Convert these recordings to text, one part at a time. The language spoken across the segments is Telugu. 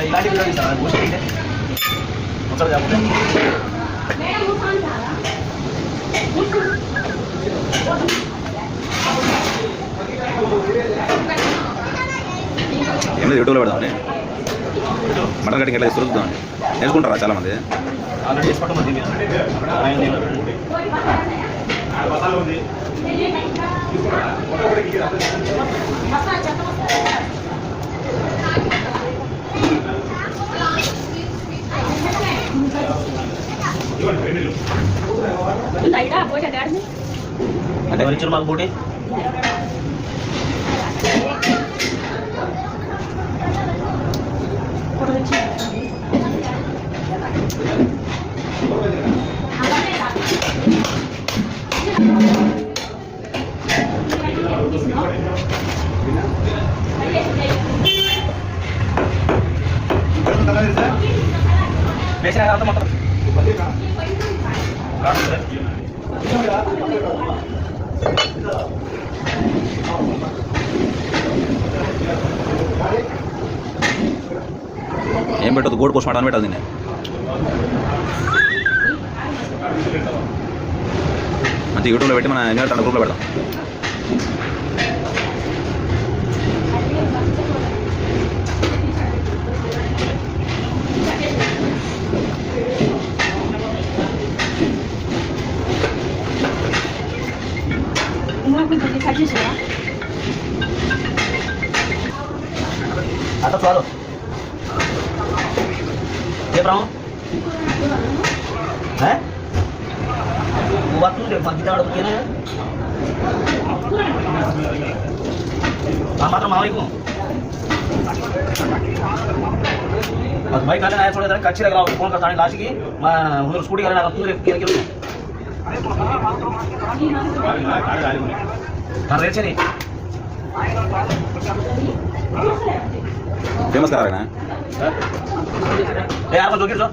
ఇలాంటి వీడియో సార్ ఒకసారి చెప్పండి. ఏం లేదు యూట్యూబ్లో పెడదామని మటన్ కటింగ్ ఎట్లా చూద్దామని నేర్చుకుంటారా చాలామంది. ఆల్రెడీ చేసుకోవటం ఉంది అంటే ఎవరు ఇచ్చారు మాకు పోటీ? వేసిన తర్వాత మొత్తం ఏం పెట్టదు గోడ్ పోస్ట్ మార్టం పెట్టదు. నేను మంచి యూట్యూబ్లో పెట్టి మన ఎన్నికల గ్రూప్లో పెడతాం. आता चालू ये ब्राउन है waktu deh pagi tahu begini ya Assalamualaikum बस भाई खाने आया थोड़ा देर कच्ची लग रहा है फोन करता है लास्ट की मैं उधर स्कूटी करना रहा हूं क्या क्या कर रहे थे नहीं फेमस करा रहे हैं यार को जोगिर जो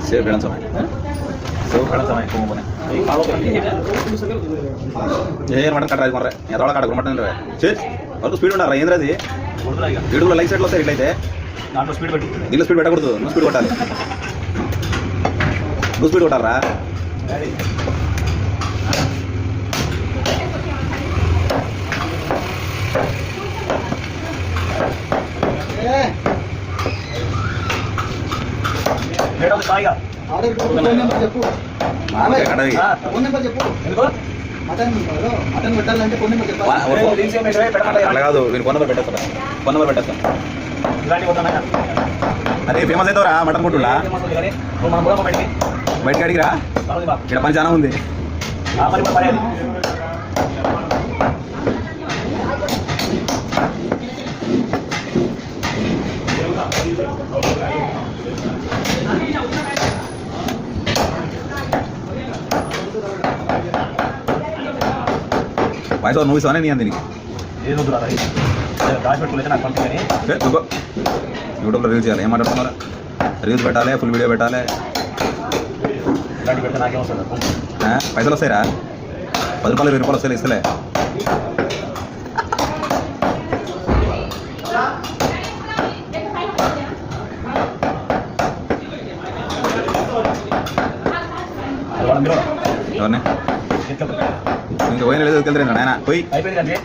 सेव करना समय सेव करना समय को बने ये मटन कट रहा है ये थोड़ा काट मटन रहा है चल और तो स्पीड ఉండాలి ఏంద్రది వీడియోలో లైక్ సెట్ లో వస్తాయి ఇట్లయితే దాంట్లో స్పీడ్ పెట్టి దీనిలో స్పీడ్ పెట్టకూడదు నువ్వు స్పీడ్ కొట్టాలి నువ్వు స్పీడ్ కొట్టాలరా అలా కాదు నేను ఫోన్ నెంబర్ పెట్టేస్తాను ఫోన్ నెంబర్ పెట్టేస్తాను అదే ఫేమస్ అవుతావురా మటన్ కొట్టులా బయటకి అడిగిరా ఇక్కడ పని చాలా ఉంది వాయిస్ ఓవర్ మూవీస్ అనే నీ దీనికి యూట్యూబ్లో రీల్స్ చేయాలి ఏం మాట్లాడుతున్నారా రీల్స్ పెట్టాలి ఫుల్ వీడియో పెట్టాలి పైసలు వస్తాయిరా 10 రూపాయలు 20 రూపాయలు వస్తాయి ఇస్తలే ఎవరిని ఇంకా పోయిన లేదు వెళ్తారు నాయన పోయి అయిపోయింది